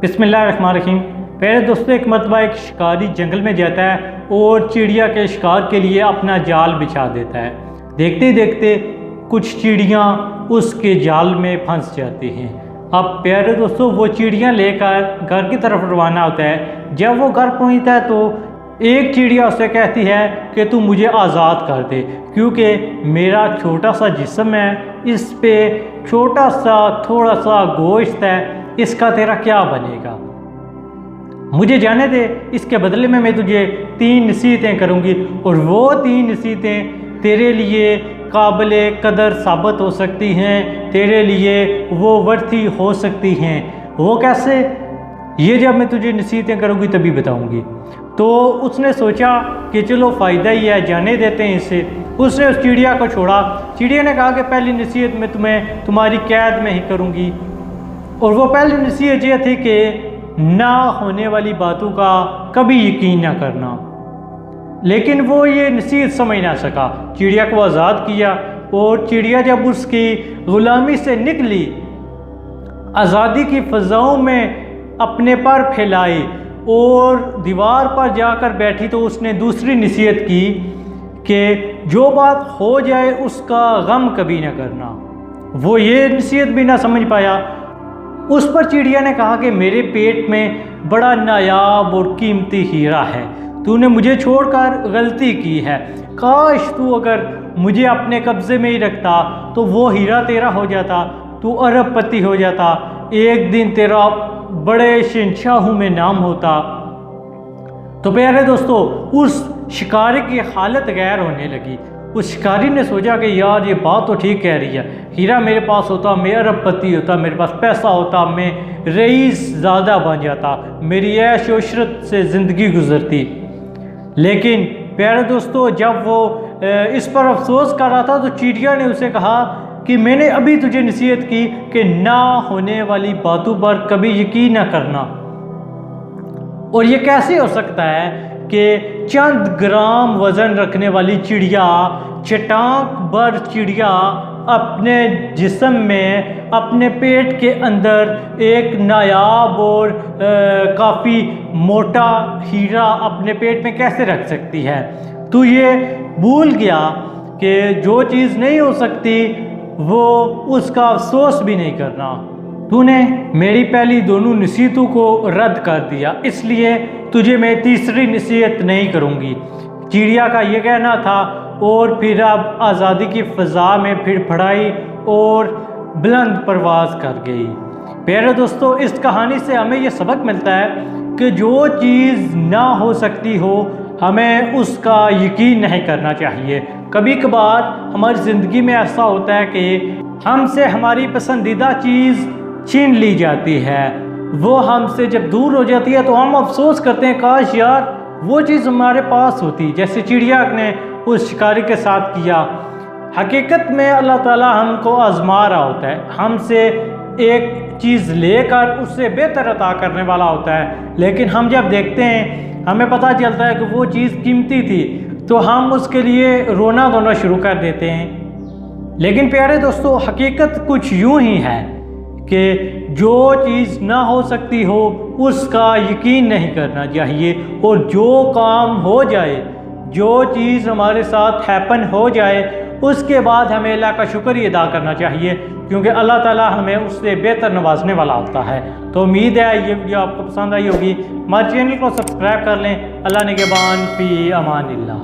बिस्मिल्लाहिर्रहमानिर्रहीम। पहले दोस्तों, एक मरतबा एक शिकारी जंगल में जाता है और चिड़िया के शिकार के लिए अपना जाल बिछा देता है। देखते देखते कुछ चिड़ियाँ उसके जाल में फंस जाती हैं। अब प्यारे दोस्तों, वो चिड़ियाँ लेकर घर की तरफ रवाना होता है। जब वो घर पहुँचता है तो एक चिड़िया उससे कहती है कि तू मुझे आज़ाद कर दे, क्योंकि मेरा छोटा सा जिस्म है, इस पे छोटा सा थोड़ा सा गोश्त है, इसका तेरा क्या बनेगा, मुझे जाने दे। इसके बदले में मैं तुझे 3 नसीहतें करूँगी और वो 3 नसीहतें तेरे लिए काबिले कदर साबित हो सकती हैं, तेरे लिए वो वर्थी हो सकती हैं। वो कैसे, ये जब मैं तुझे नसीहतें करूँगी तभी बताऊँगी। तो उसने सोचा कि चलो फ़ायदा ही है, जाने देते हैं इसे। उसने उस चिड़िया को छोड़ा। चिड़िया ने कहा कि पहली नसीहत मैं तुम्हें तुम्हारी कैद में ही करूँगी, और वो पहली नसीहत ये थी कि ना होने वाली बातों का कभी यकीन ना करना। लेकिन वो ये नसीहत समझ ना सका। चिड़िया को आज़ाद किया और चिड़िया जब उसकी ग़ुलामी से निकली, आज़ादी की फ़ज़ाओं में अपने पर फैलाई और दीवार पर जाकर बैठी, तो उसने दूसरी नसीहत की कि जो बात हो जाए उसका गम कभी ना करना। वो ये नसीहत भी ना समझ पाया। उस पर चिड़िया ने कहा कि मेरे पेट में बड़ा नायाब और कीमती हीरा है, तूने मुझे छोड़कर गलती की है। काश तू अगर मुझे अपने कब्ज़े में ही रखता तो वो हीरा तेरा हो जाता, तू अरबपति हो जाता, एक दिन तेरा बड़े शहंशाहों में नाम होता। तो प्यारे दोस्तों, उस शिकारी की हालत गैर होने लगी। उस शिकारी ने सोचा कि यार ये बात तो ठीक कह रही है, हीरा मेरे पास होता, मैं अरबपति होता, मेरे पास पैसा होता, मैं रईस ज़्यादा बन जाता, मेरी ऐश और इशरत से ज़िंदगी गुजरती। लेकिन प्यारे दोस्तों, जब वो इस पर अफसोस कर रहा था तो चिड़िया ने उसे कहा कि मैंने अभी तुझे नसीहत की कि ना होने वाली बातों पर कभी यकीन ना करना। और ये कैसे हो सकता है कि चंद ग्राम वज़न रखने वाली चिड़िया, चटाक भर चिड़िया, अपने जिस्म में, अपने पेट के अंदर एक नायाब और काफ़ी मोटा हीरा अपने पेट में कैसे रख सकती है। तो ये भूल गया कि जो चीज़ नहीं हो सकती वो उसका अफसोस भी नहीं करना। तूने मेरी पहली दोनों नसीहतों को रद्द कर दिया, इसलिए तुझे मैं तीसरी नसीहत नहीं करूँगी। चिड़िया का ये कहना था, और फिर अब आज़ादी की फ़ज़ा में फिर फड़ाई और बुलंद परवाज़ कर गई। प्यारे दोस्तों, इस कहानी से हमें ये सबक मिलता है कि जो चीज़ ना हो सकती हो हमें उसका यकीन नहीं करना चाहिए। कभी कभार हमारी ज़िंदगी में ऐसा होता है कि हमसे हमारी पसंदीदा चीज़ छीन ली जाती है, वो हमसे जब दूर हो जाती है तो हम अफसोस करते हैं काश यार वो चीज़ हमारे पास होती, जैसे चिड़िया ने उस शिकारी के साथ किया। हकीकत में अल्लाह ताला हमको आज़मा रहा होता है, हमसे एक चीज़ लेकर उससे बेहतर अता करने वाला होता है। लेकिन हम जब देखते हैं, हमें पता चलता है कि वो चीज़ कीमती थी, तो हम उसके लिए रोना धोना शुरू कर देते हैं। लेकिन प्यारे दोस्तों, हकीकत कुछ यूँ ही है कि जो चीज़ ना हो सकती हो उसका यकीन नहीं करना चाहिए, और जो काम हो जाए, जो चीज़ हमारे साथ हैपन हो जाए, उसके बाद हमें अल्लाह का शुक्र ही अदा करना चाहिए, क्योंकि अल्लाह ताला हमें उससे बेहतर नवाजने वाला होता है। तो उम्मीद है ये वीडियो आपको पसंद आई होगी। हमारे चैनल को सब्सक्राइब कर लें। अल्लाह निगहबान, फी अमानिल्लाह।